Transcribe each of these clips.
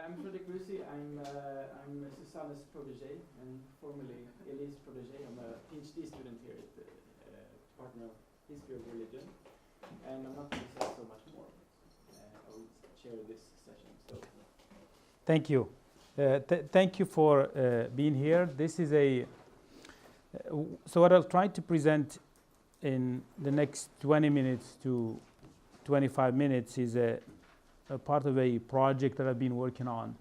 I'm Frederick Rusi. I'm Susanne's protege and formerly Elise's protege. I'm a PhD student here at the Department of History of Religion, and I'm not going to say so much more. I will chair this session. So, thank you. Thank you for being here. This is a so what I'll try to present in the next 20 minutes to 25 minutes is a part of a project that I've been working on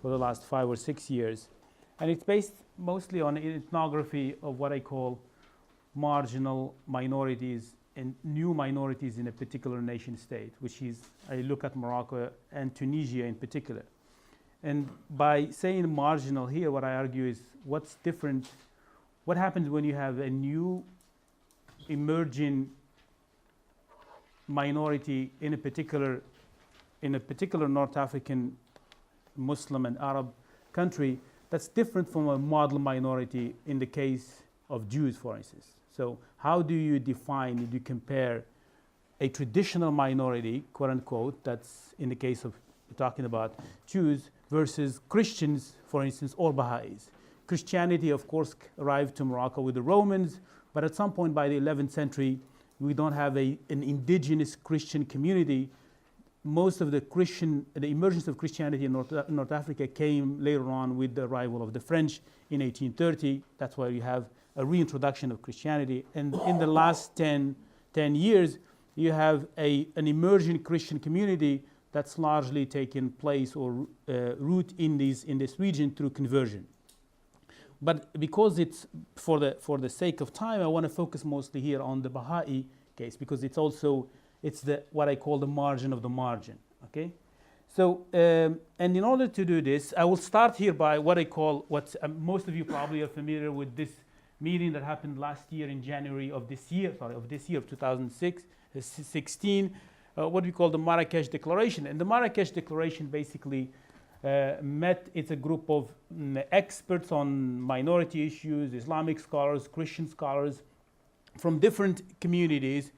for the last 5 or 6 years. And it's based mostly on ethnography of what I call marginal minorities and new minorities in a particular nation state, which is, I look at Morocco and Tunisia in particular. And by saying marginal here, what I argue is what's different, what happens when you have a new emerging minority in a particular North African Muslim and Arab country that's different from a model minority in the case of Jews, for instance. So how do you define, do you compare a traditional minority, quote unquote, that's in the case of talking about Jews, versus Christians, for instance, or Baha'is? Christianity, of course, arrived to Morocco with the Romans, but at some point by the 11th century, we don't have an indigenous Christian community. Most of the emergence of Christianity in North Africa came later on with the arrival of the French in 1830. That's why we have a reintroduction of Christianity. And in the last 10 years, you have an emerging Christian community that's largely taken place or root in this region through conversion. But because it's for the sake of time, I want to focus mostly here on the Baha'i case because it's what I call the margin of the margin. Okay, so and in order to do this, I will start here by what I call most of you probably are familiar with this meeting that happened last year in January of this year of 2016. What we call the Marrakesh Declaration, and the Marrakesh Declaration basically it's a group of experts on minority issues, Islamic scholars, Christian scholars from different communities,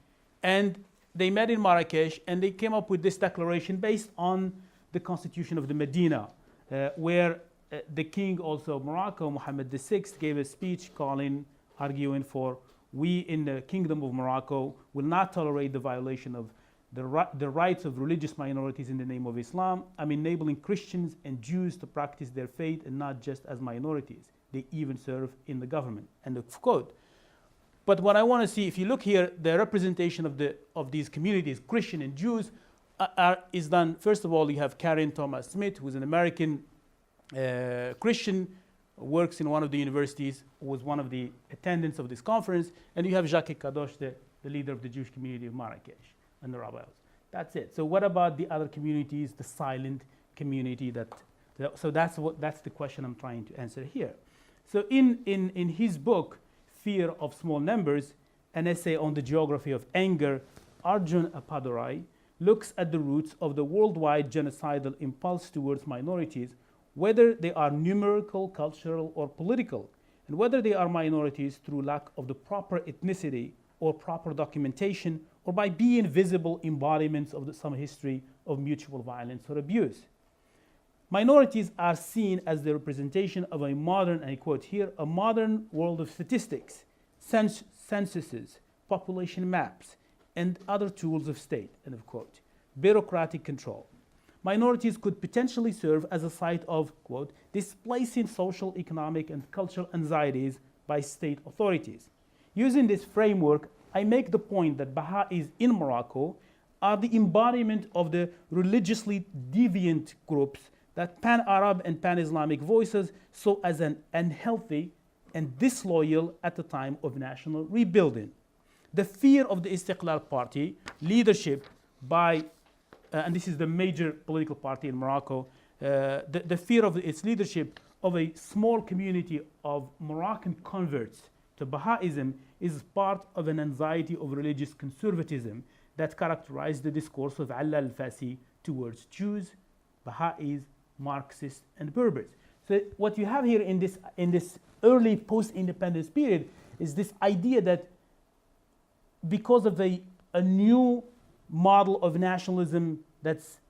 and they met in Marrakesh and they came up with this declaration based on the constitution of the Medina, where the king also of Morocco, Mohammed VI, gave a speech arguing for we in the kingdom of Morocco will not tolerate the violation of the rights of religious minorities in the name of Islam. I'm enabling Christians and Jews to practice their faith and not just as minorities. They even serve in the government. End of quote. But what I want to see, if you look here, the representation of these communities, Christian and Jews, is done. First of all, you have Karen Thomas Smith, who is an American Christian, works in one of the universities, was one of the attendants of this conference, and you have Jacques Kadosh, the leader of the Jewish community of Marrakesh, and the rabbis. That's it. So what about the other communities, the silent community? So that's the question I'm trying to answer here. So in his book, Fear of Small Numbers, an essay on the geography of anger, Arjun Appadurai looks at the roots of the worldwide genocidal impulse towards minorities, whether they are numerical, cultural, or political, and whether they are minorities through lack of the proper ethnicity or proper documentation, or by being visible embodiments of some history of mutual violence or abuse. Minorities are seen as the representation of a modern, and I quote here, a modern world of statistics, censuses, population maps, and other tools of state, end of quote, bureaucratic control. Minorities could potentially serve as a site of, quote, displacing social, economic, and cultural anxieties by state authorities. Using this framework, I make the point that Baha'is in Morocco are the embodiment of the religiously deviant groups that pan-Arab and pan-Islamic voices saw as an unhealthy and disloyal at the time of national rebuilding. The fear of the Istiqlal Party leadership by, and this is the major political party in Morocco, the fear of its leadership of a small community of Moroccan converts to Baha'ism is part of an anxiety of religious conservatism that characterized the discourse of Allah al-Fasi towards Jews, Baha'is, Marxists, and Berbers. So what you have here in this early post-independence period is this idea that because of a new model of nationalism that's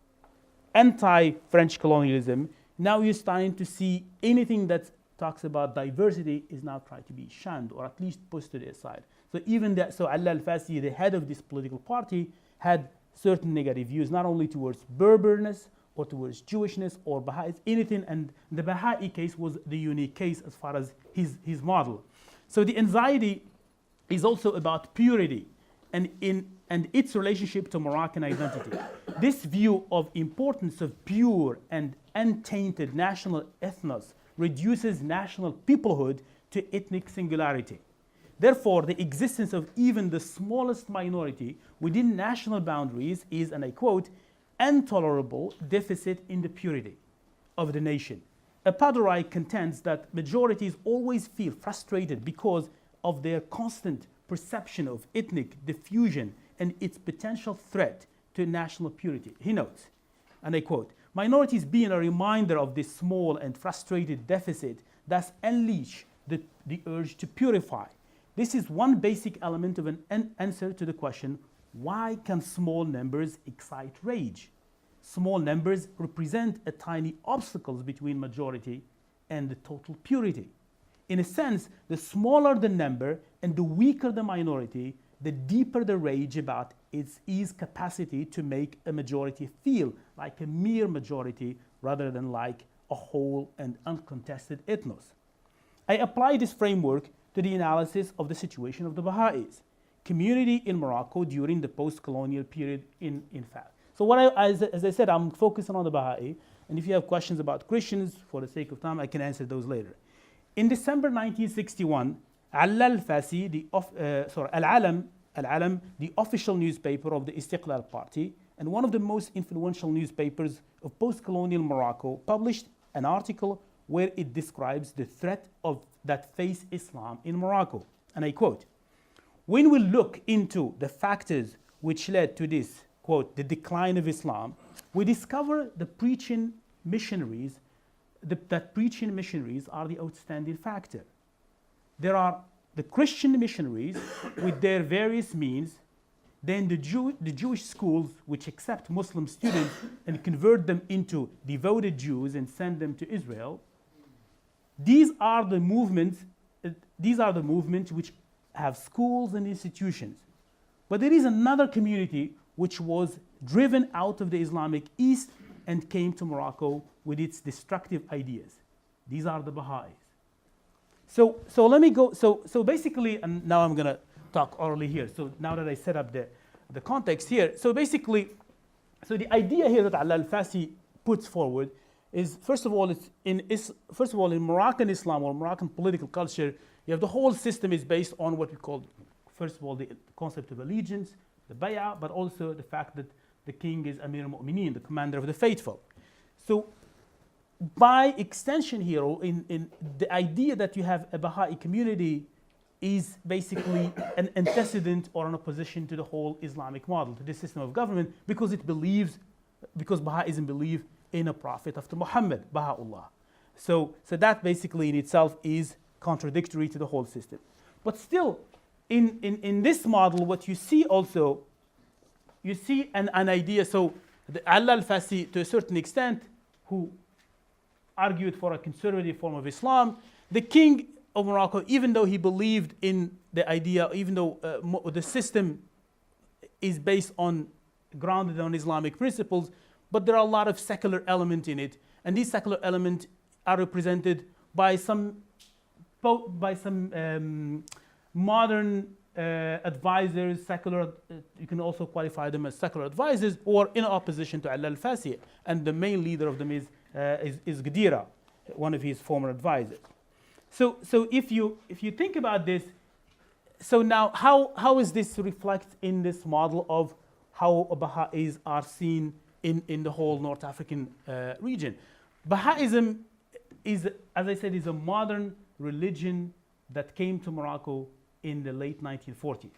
anti-French colonialism, now you're starting to see anything that talks about diversity is now trying to be shunned or at least pushed to the side. So even that, so Allah al-Fasi, the head of this political party, had certain negative views, not only towards Berberness or towards Jewishness or Baha'is, anything, and the Baha'i case was the unique case as far as his model. So the anxiety is also about purity and its relationship to Moroccan identity. This view of importance of pure and untainted national ethnos reduces national peoplehood to ethnic singularity. Therefore, the existence of even the smallest minority within national boundaries is, and I quote, intolerable deficit in the purity of the nation. Padurai contends that majorities always feel frustrated because of their constant perception of ethnic diffusion and its potential threat to national purity. He notes, and I quote, minorities being a reminder of this small and frustrated deficit thus unleash the urge to purify. This is one basic element of an answer to the question, why can small numbers excite rage? Small numbers represent a tiny obstacles between majority and the total purity. In a sense, the smaller the number and the weaker the minority, the deeper the rage about its capacity to make a majority feel like a mere majority rather than like a whole and uncontested ethnos. I apply this framework to the analysis of the situation of the Baha'is, community in Morocco during the post-colonial period in fact. So as I said, I'm focusing on the Baha'i, and if you have questions about Christians, for the sake of time, I can answer those later. In December 1961, Allah al-Fasi, Al-Alam, the official newspaper of the Istiqlal Party, and one of the most influential newspapers of post-colonial Morocco, published an article where it describes the threat that face Islam in Morocco. And I quote, when we look into the factors which led to this, quote, the decline of Islam, we discover the preaching missionaries, that preaching missionaries are the outstanding factor. There are the Christian missionaries with their various means, then the Jewish schools which accept Muslim students and convert them into devoted Jews and send them to Israel. These are the movements which have schools and institutions. But there is another community which was driven out of the Islamic East and came to Morocco with its destructive ideas. These are the Baha'is. So let me go, so basically, and now I'm gonna talk orally here. So now that I set up the context here, so basically, so the idea here that Allah al-Fasi puts forward is, first of all, in Moroccan Islam or Moroccan political culture, you have the whole system is based on what we call, first of all, the concept of allegiance, the bay'ah, but also the fact that the king is Amir al-Mu'mineen, the commander of the faithful. So by extension here, in the idea that you have a Baha'i community is basically an antecedent or an opposition to the whole Islamic model, to this system of government, because Baha'ism believes in a prophet after Muhammad, Baha'u'llah. So that basically in itself is contradictory to the whole system. But still, in this model, what you see also, you see an idea, so the Allah al-Fasi, to a certain extent, who argued for a conservative form of Islam, the king of Morocco, even though he believed in the idea, even though the system is grounded on Islamic principles, but there are a lot of secular elements in it, and these secular elements are represented by some modern advisors, secular, you can also qualify them as secular advisors, or in opposition to Allah al-Fasi, and the main leader of them is Gdira, one of his former advisors. So if you think about this, so now how is this reflect in this model of how Baha'is are seen in the whole North African region? Baha'ism is, as I said, is a modern religion that came to Morocco in the late 1940s.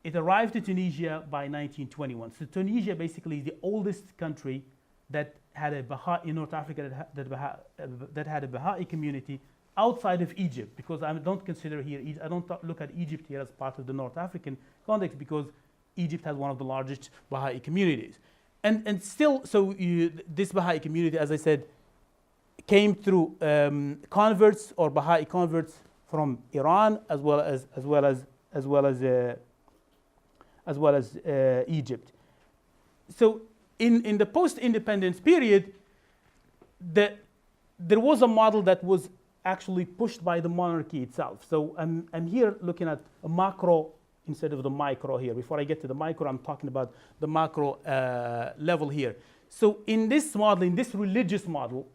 It arrived to Tunisia by 1921. So Tunisia basically is the oldest country that had a Baha'i in North Africa that had a Baha'i community outside of Egypt, because I don't consider here, I don't look at Egypt here as part of the North African context, because Egypt has one of the largest Baha'i communities. and still, so this Baha'i community, as I said, came through converts or Baha'i converts from Iran as well as Egypt. So in the post-independence period, there was a model that was actually pushed by the monarchy itself. So I'm here looking at a macro instead of the micro here. Before I get to the micro, I'm talking about the macro level here. So in this model, in this religious model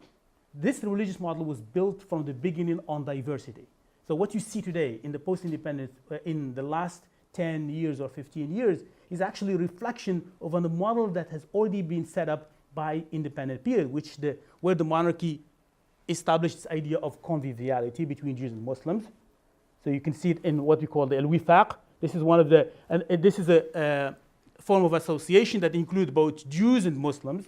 was built from the beginning on diversity. So what you see today in the post-independence, in the last 10 years or 15 years, is actually a reflection of a model that has already been set up by independent period, where the monarchy established this idea of conviviality between Jews and Muslims. So you can see it in what we call the al-wifaq. This is one of the, and this is a form of association that includes both Jews and Muslims.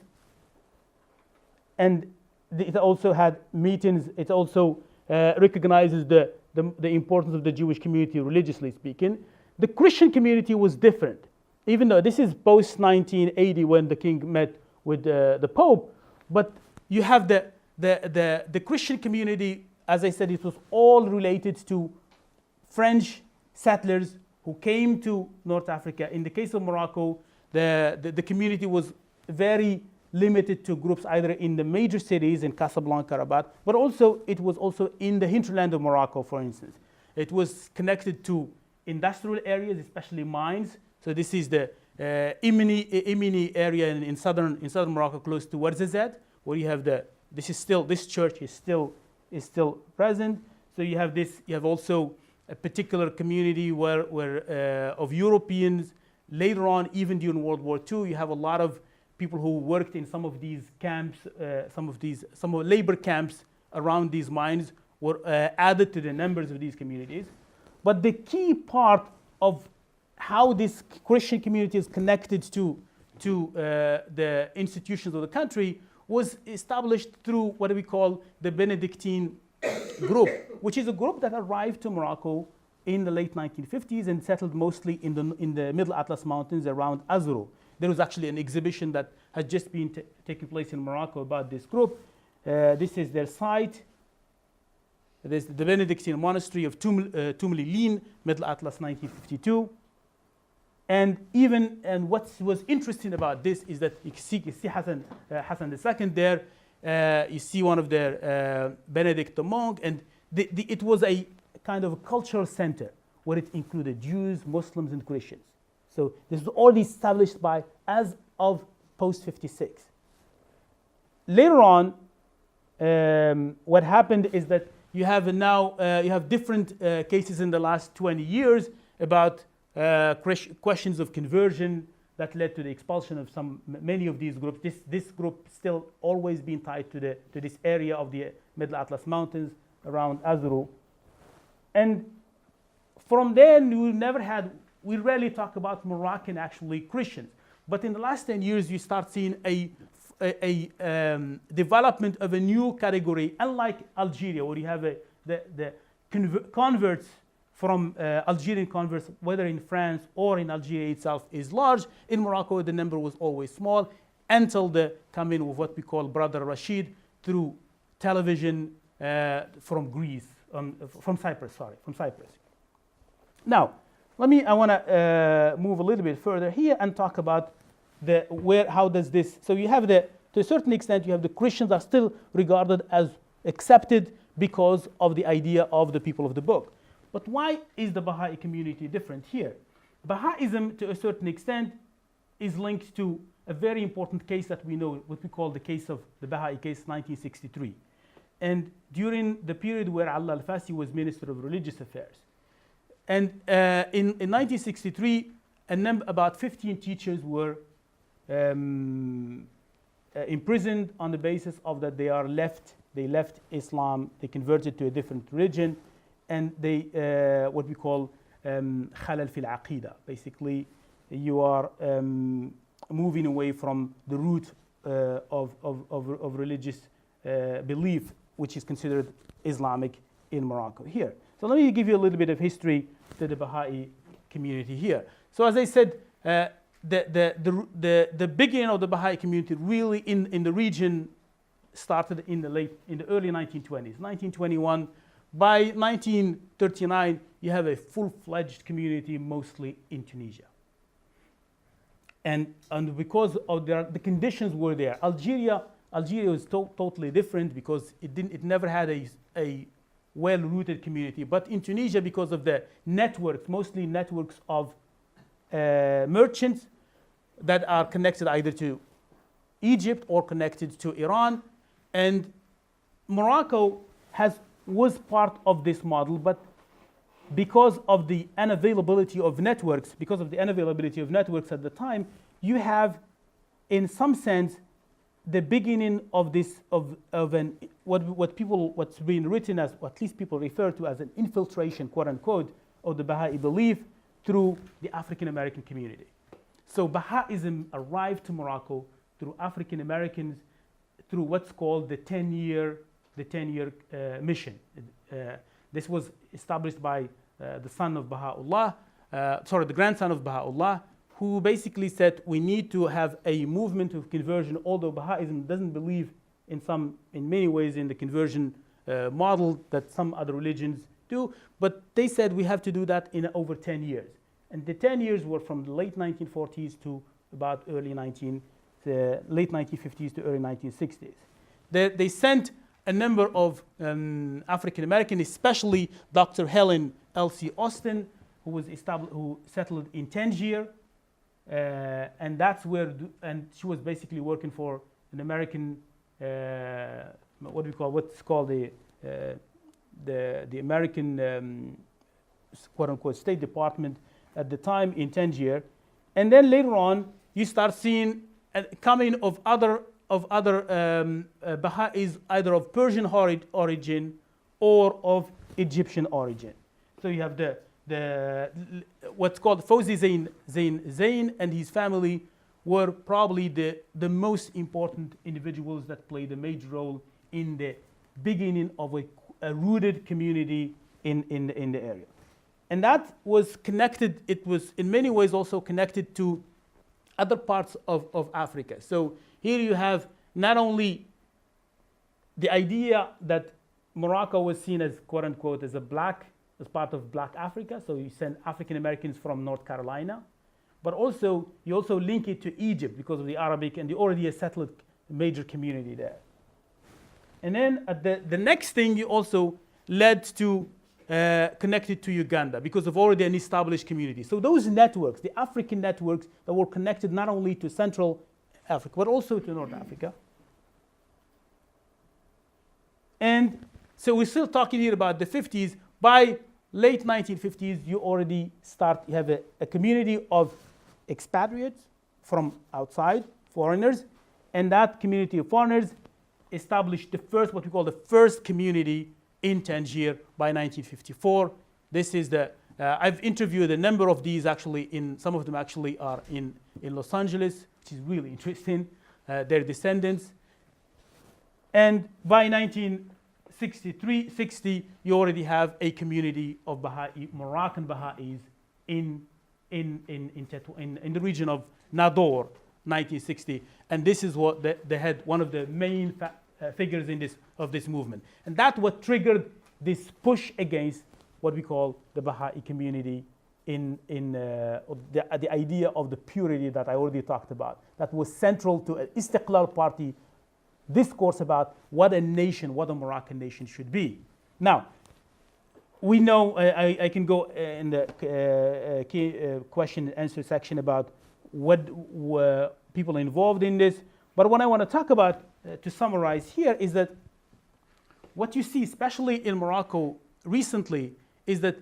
And it also had meetings. It also recognizes the importance of the Jewish community, religiously speaking. The Christian community was different, even though this is post 1980 when the king met with the Pope. But you have the Christian community, as I said, it was all related to French settlers who came to North Africa. In the case of Morocco, the community was very limited to groups either in the major cities in Casablanca, Rabat, but also it was also in the hinterland of Morocco, for instance. It was connected to industrial areas, especially mines. So this is the Imini area in southern Morocco, close to Ouarzazate, where you have this church is still present. So you have this. You have also a particular community where of Europeans. Later on, even during World War II, you have a lot of people who worked in some of these camps, some of labor camps around these mines were added to the numbers of these communities. But the key part of how this Christian community is connected to the institutions of the country was established through what we call the Benedictine group, which is a group that arrived to Morocco in the late 1950s and settled mostly in the Middle Atlas Mountains around Azuro. There was actually an exhibition that had just been taking place in Morocco about this group. This is their site. There's the Benedictine monastery of Tumlilin, Middle Atlas, 1952. And what was interesting about this is that you see Hassan II there. You see one of their Benedict monk, and it was a kind of a cultural center where it included Jews, Muslims, and Christians. So this was already established as of post-56. Later on, what happened is that you have different cases in the last 20 years about questions of conversion that led to the expulsion of many of these groups. This group still always been tied to this area of the Middle Atlas Mountains around Azuro. And from there, we rarely talk about Moroccan actually Christians. But in the last 10 years, you start seeing a development of a new category, unlike Algeria, where you have the converts from Algerian converts, whether in France or in Algeria itself, is large. In Morocco, the number was always small until the coming of what we call Brother Rashid through television from Greece, from Cyprus. Now, I want to move a little bit further here and talk about how does this. So you have to a certain extent, you have the Christians are still regarded as accepted because of the idea of the people of the book. But why is the Baha'i community different here? Baha'ism, to a certain extent, is linked to a very important case that we know, what we call the case of the Baha'i case, 1963. And during the period where Allah al-Fasi was Minister of Religious Affairs. And in 1963, about 15 teachers were imprisoned on the basis of that they left Islam, they converted to a different religion, and they what we call khalal fil aqida. Basically, you are moving away from the root of religious belief, which is considered Islamic in Morocco here. So let me give you a little bit of history to the Baha'i community here. So as I said, the beginning of the Baha'i community really in the region started in the early 1920s, 1921. By 1939, you have a full-fledged community, mostly in Tunisia. And because of the conditions were there, Algeria was totally different because it never had a well-rooted community. But in Tunisia, because of the networks, mostly networks of merchants that are connected either to Egypt or connected to Iran, and Morocco was part of this model, but because of the unavailability of networks, at the time, you have, in some sense, the beginning of this what's been written as, or at least people refer to as, an infiltration, quote unquote, of the Baha'i belief through the African American community. So Baha'ism arrived to Morocco through African Americans, through what's called the 10-year mission. This was established by the son of Baha'u'llah, the grandson of Baha'u'llah, who basically said we need to have a movement of conversion, although Baha'ism doesn't believe in many ways in the conversion model that some other religions do, but they said we have to do that in over 10 years. And the 10 years were from the late 1940s to about late 1950s to early 1960s. They sent a number of African Americans, especially Dr. Helen Elsie Austin, who settled in Tangier, and that's where, and she was basically working for an American, what's called the American quote unquote State Department at the time in Tangier, and then later on you start seeing coming of other Baha'is, either of Persian origin or of Egyptian origin. So you have the what's called Fawzi Zain and his family were probably the most important individuals that played a major role in the beginning of a rooted community in the area. And that was connected, it was in many ways also connected to other parts of Africa. So here you have not only the idea that Morocco was seen as, quote unquote, as part of Black Africa, so you send African Americans from North Carolina, but also you also link it to Egypt because of the Arabic and already a settled major community there. And then the next thing you also led to connected to Uganda because of already an established community. So those networks, the African networks that were connected not only to Central Africa, but also to North Africa. And so we're still talking here about the 50s. By late 1950s, you have a community of expatriates from outside, foreigners, and that community of foreigners established what we call the first community in Tangier by 1954. This is I've interviewed a number of these actually, some of them actually are in Los Angeles, which is really interesting, their descendants. And by 1960, you already have a community of Moroccan Baha'is in the region of Nador, 1960. And this is what they had one of the main figures of this movement. And that's what triggered this push against what we call the Baha'i community in the idea of the purity that I already talked about. That was central to an Istiqlal Party discourse about what a Moroccan nation should be. Now, we know, I can go in the question and answer section about what were people involved in this, but what I want to talk about to summarize here is that what you see, especially in Morocco recently, is that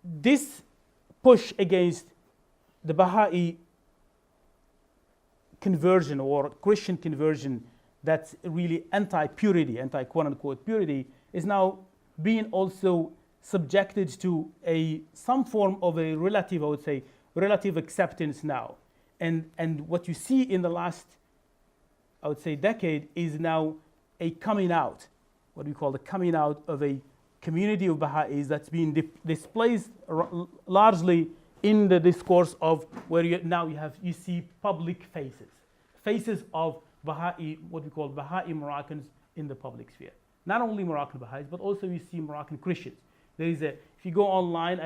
this push against the Baha'i conversion or Christian conversion that's really anti-purity, anti-quote-unquote purity, is now being also subjected to some form of a relative acceptance now. And what you see in the last, I would say, decade is now a coming out, what we call the coming out of a community of Baha'is that's being displaced largely in the discourse of where you see public faces of Baha'i, what we call Baha'i Moroccans in the public sphere. Not only Moroccan Baha'is, but also you see Moroccan Christians. There is if you go online,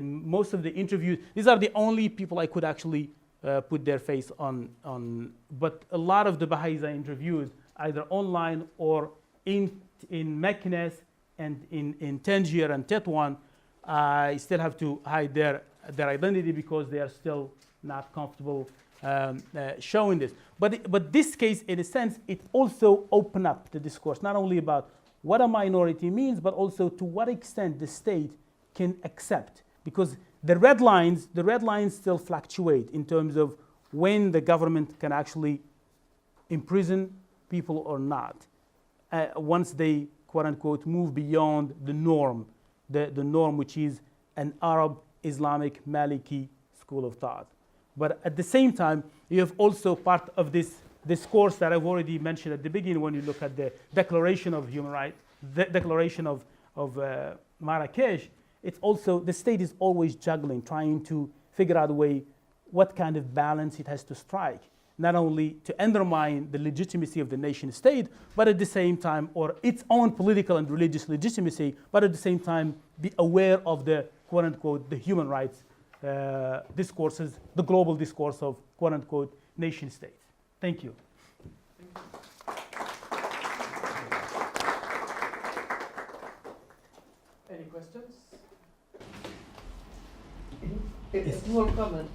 most of the interviews, these are the only people I could actually put their face on. But a lot of the Baha'is I interviewed, either online or in Meknes and in Tangier and Tetouan, I still have to hide their identity because they are still not comfortable showing this. But this case, in a sense, it also opened up the discourse, not only about what a minority means, but also to what extent the state can accept. Because the red lines still fluctuate in terms of when the government can actually imprison people or not, once they, quote unquote, move beyond the norm, the norm which is an Arab, Islamic, Maliki school of thought. But at the same time, you have also part of this discourse that I've already mentioned at the beginning when you look at the Declaration of Human Rights, the Declaration of Marrakesh. It's also, the state is always juggling, trying to figure out a way, what kind of balance it has to strike, not only to undermine the legitimacy of the nation state, but at the same time, or its own political and religious legitimacy, but at the same time be aware of the, quote unquote, the human rights discourses, the global discourse of, quote unquote, nation states. Thank you. Any questions? A small comment.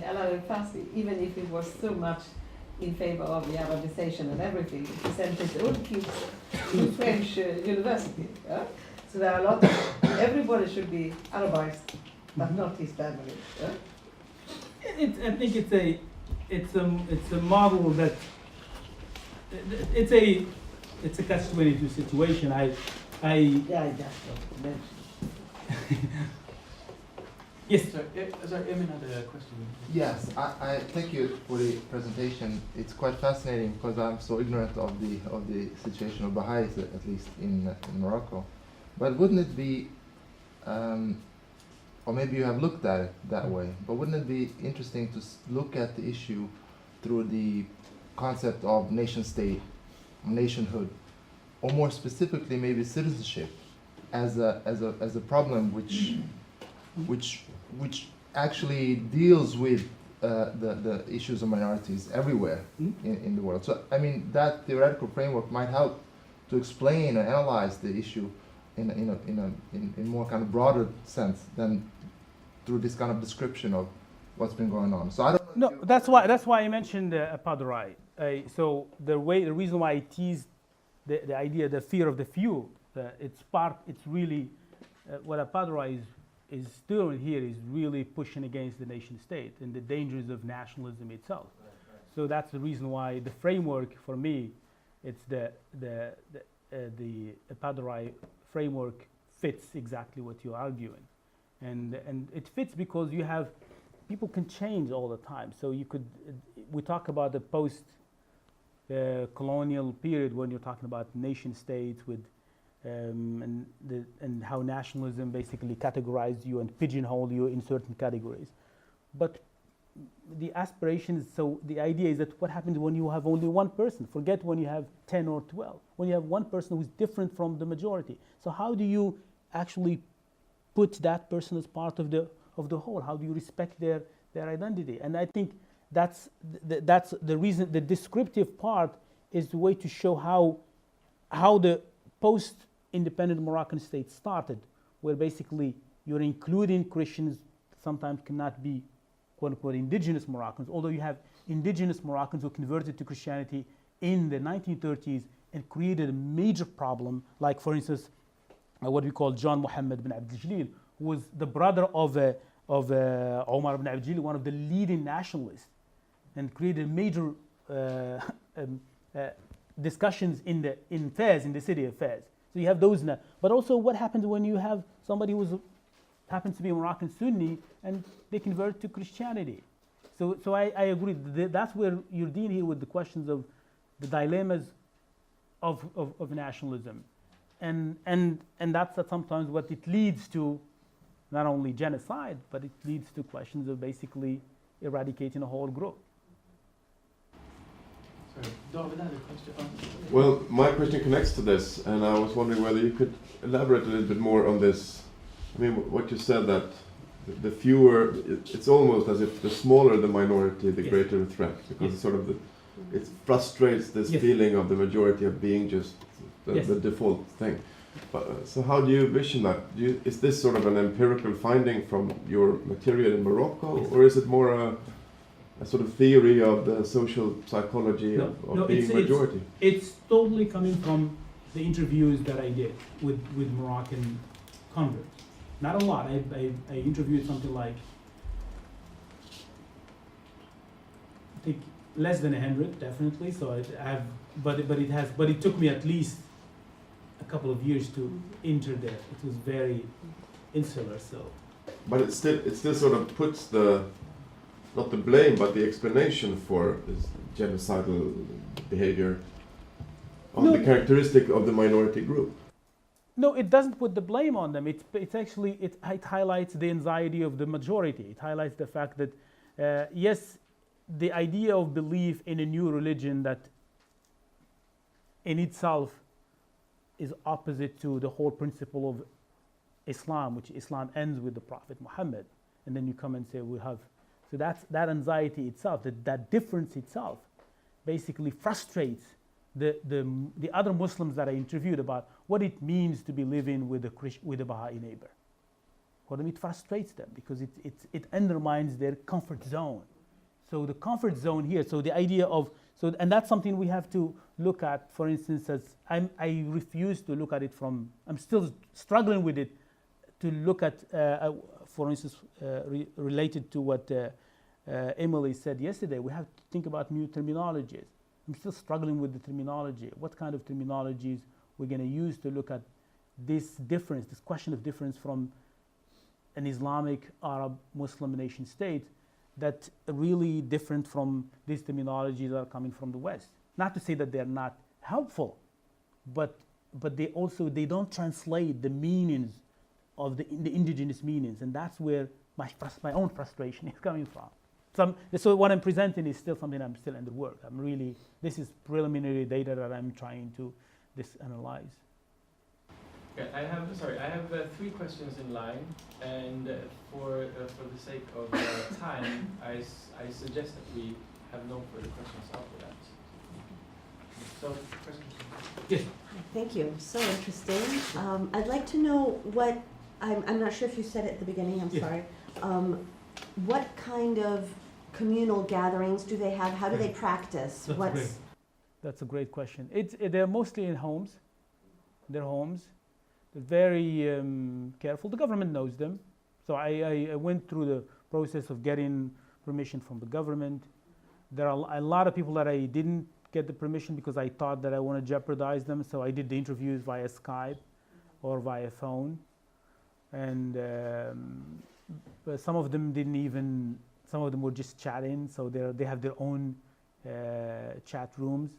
Al-Fasi, even if he was so much in favor of the Arabization and everything, he sent his own kids to French university. So there are a lot of, everybody should be Arabized, but not his family. I think it's a model that it's a catch-22 situation. Yeah, I just want to mention. Yes. Sorry, Emin had a question. Yes, I thank you for the presentation. It's quite fascinating because I'm so ignorant of the situation of Baha'is, at least in Morocco. But wouldn't it be, or maybe you have looked at it that way, but wouldn't it be interesting to look at the issue through the concept of nation state, nationhood, or more specifically maybe citizenship, as a problem which actually deals with the issues of minorities everywhere in the world. So I mean that theoretical framework might help to explain and analyze the issue in more kind of broader sense than through this kind of description of what's been going on. So I don't know. No, that's why I mentioned Padrai. So the reason why I teased the idea, the fear of the few, it's really what a Padrai is doing here is really pushing against the nation state and the dangers of nationalism itself. Right. So that's the reason why the framework for me, it's the Padrai framework fits exactly what you're arguing, and it fits because you have people can change all the time. So you could we talk about the post colonial period when you're talking about nation states with. And how nationalism basically categorized you and pigeonholed you in certain categories. But the aspirations, so the idea is that what happens when you have only one person? Forget when you have 10 or 12. When you have one person who's different from the majority. So how do you actually put that person as part of the whole? How do you respect their identity? And I think that's the reason, the descriptive part is the way to show how the post-independent Moroccan state started, where basically you're including Christians, sometimes cannot be quote-unquote indigenous Moroccans, although you have indigenous Moroccans who converted to Christianity in the 1930s and created a major problem, like for instance, what we call John Mohammed bin Abd al-Jalil, who was the brother of Omar bin Abd al-Jalil, one of the leading nationalists, and created major discussions in Fez, in the city of Fez. So you have those now. But also what happens when you have somebody who happens to be a Moroccan Sunni and they convert to Christianity. So I agree. That's where you're dealing here with the questions of the dilemmas of nationalism. And that's sometimes what it leads to not only genocide, but it leads to questions of basically eradicating a whole group. Sorry, David had a question. Well, my question connects to this, and I was wondering whether you could elaborate a little bit more on this. I mean, what you said, that the fewer, it's almost as if the smaller the minority, the Yes. greater the threat, because Yes. it's sort of it frustrates this Yes. feeling of the majority of being just Yes. the default thing. But, so how do you vision that? Is this sort of an empirical finding from your material in Morocco, Yes. or is it more a sort of theory of the social psychology No, of no, being majority? It's totally coming from the interviews that I did with Moroccan converts. Not a lot. I interviewed something like, I think less than 100, definitely. So I have, but it took me at least a couple of years to enter there. It was very insular. So, But it still sort of puts not the blame, but the explanation for this genocidal behavior on No. the characteristic of the minority group. no, it doesn't put the blame on them. It's actually, it highlights the anxiety of the majority. It highlights the fact that, yes, the idea of belief in a new religion that in itself is opposite to the whole principle of Islam, which Islam ends with the Prophet Muhammad. And then you come and say, so that anxiety itself, that difference itself, basically frustrates the other Muslims that I interviewed about what it means to be living with a Baha'i neighbor. For them, it frustrates them because it undermines their comfort zone. So the comfort zone here, so the idea of, and that's something we have to look at, for instance, as I refuse to look at it from, I'm still struggling with it, to look at, for instance, related to what Emily said yesterday, we have to think about new terminologies. I'm still struggling with the terminology. What kind of terminologies we're going to use to look at this difference, this question of difference from an Islamic, Arab, Muslim nation state that really different from these terminologies that are coming from the West. Not to say that they're not helpful, but they don't translate the meanings of the indigenous meanings, and that's where my own frustration is coming from. So what I'm presenting is still something I'm still in the work. This is preliminary data that I'm trying to analyze. Okay, I have 3 questions in line, and for the sake of time, I suggest that we have no further questions after that. So, questions? Yes. Thank you. So interesting. I'd like to know what, I'm not sure if you said it at the beginning, I'm Yeah. sorry. What kind of communal gatherings do they have? How do they practice? That's a great question. They're mostly in homes. They're homes. They're very careful. The government knows them. So I went through the process of getting permission from the government. There are a lot of people that I didn't get the permission because I thought that I want to jeopardize them. So I did the interviews via Skype or via phone. And but some of them didn't even, some of them were just chatting. So they have their own chat rooms.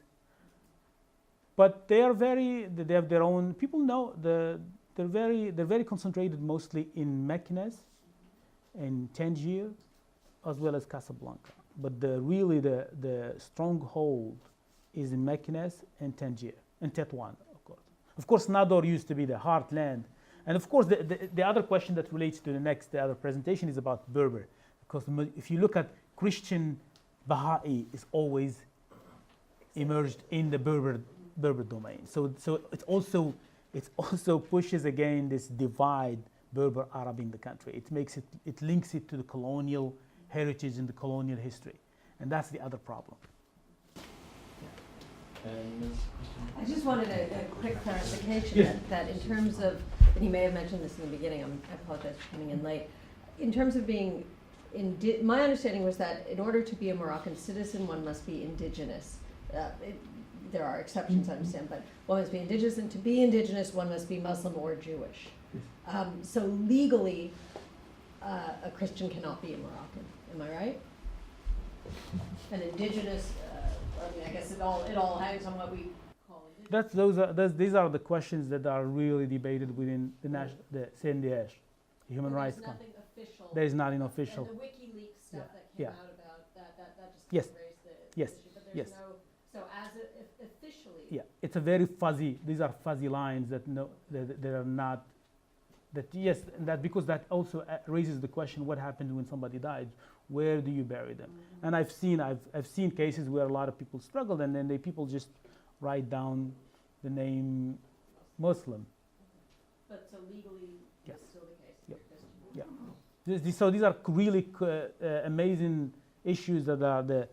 But they have their own, people know, they're very concentrated mostly in Meknes, in Tangier, as well as Casablanca. But really the stronghold is in Meknes and Tangier, and Tetouan, of course. Of course, Nador used to be the heartland. And of course, the other question that relates to the other presentation is about Berber. Because if you look at Christian Baha'i, is always emerged in the Berber domain. So it also pushes again this divide Berber Arab in the country. It links it to the colonial heritage and the colonial history, and that's the other problem. I just wanted a quick clarification Yes. that in terms of, and you may have mentioned this in the beginning, I apologize for coming in late. In terms of being, my understanding was that in order to be a Moroccan citizen, one must be indigenous. There are exceptions, I understand, but one must be indigenous, and to be indigenous, one must be Muslim or Jewish. So legally, a Christian cannot be a Moroccan. Am I right? An indigenous, I guess it all hangs on what we call indigenous. These are the questions that are really debated within the CNDH. Human But rights. there's nothing official. There is nothing official. And the WikiLeaks stuff Yeah, that came yeah. out about that just Yes, kind of raised the yes, issue. But there's yes. no, so as officially. Yeah, it's a very fuzzy. These are fuzzy lines that no, that are not. That yes, and that because that also raises the question: what happened when somebody died? Where do you bury them? Mm-hmm. And I've seen cases where a lot of people struggled, and then people just write down the name Muslim. But so legally, Yes. it's still the case. Yep. Christian. So these are really amazing issues that are the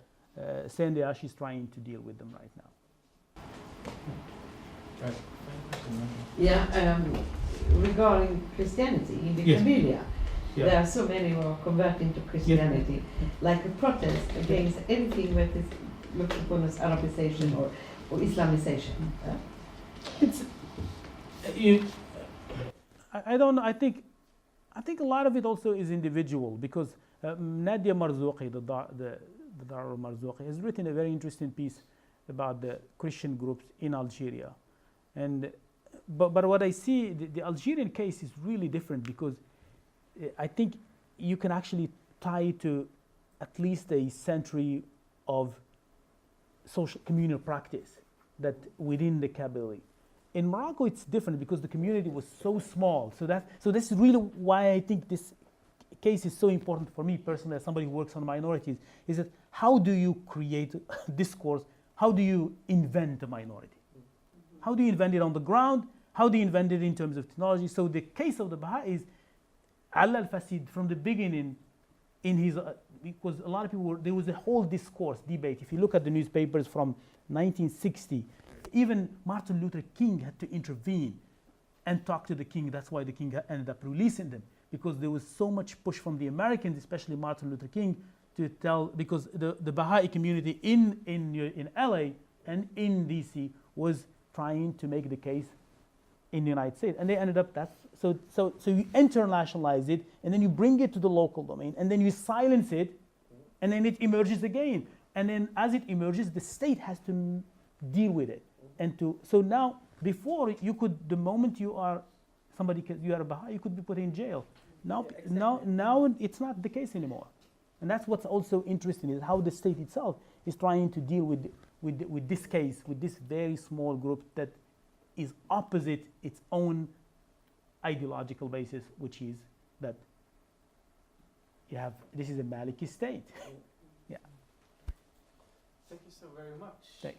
Sandy Ash is trying to deal with them right now. Yeah, regarding Christianity in the Yes. Camellia, Yeah. there are so many who are converting to Christianity, like a protest against anything that is looked upon as Arabization or Islamization. It's, I don't know. I think a lot of it also is individual because Nadia Marzouqi, the Dar Marzouqi, has written a very interesting piece about the Christian groups in Algeria, and but what I see the Algerian case is really different because I think you can actually tie to at least a century of social communal practice that within the Kabylie. In Morocco, it's different because the community was so small. So that's really why I think this case is so important for me personally, as somebody who works on minorities, is that how do you create discourse? How do you invent a minority? How do you invent it on the ground? How do you invent it in terms of technology? So the case of the Baha'i is Allah al-Fasid from the beginning in his, because a lot of people there was a whole discourse, debate. If you look at the newspapers from 1960, even Martin Luther King had to intervene and talk to the king. That's why the king ended up releasing them, because there was so much push from the Americans, especially Martin Luther King, to tell, because the Baha'i community in LA and in DC was trying to make the case in the United States, and they ended up so you internationalize it, and then you bring it to the local domain, and then you silence it, and then it emerges again, and then as it emerges, the state has to deal with it, so now before you could, the moment you are somebody, you are a Baha'i, you could be put in jail. Now, Yeah, exactly. now it's not the case anymore, and that's what's also interesting is how the state itself is trying to deal with this case, with this very small group that is opposite its own ideological basis, which is that you have this is a Maliki state. Yeah. Thank you so very much. Thank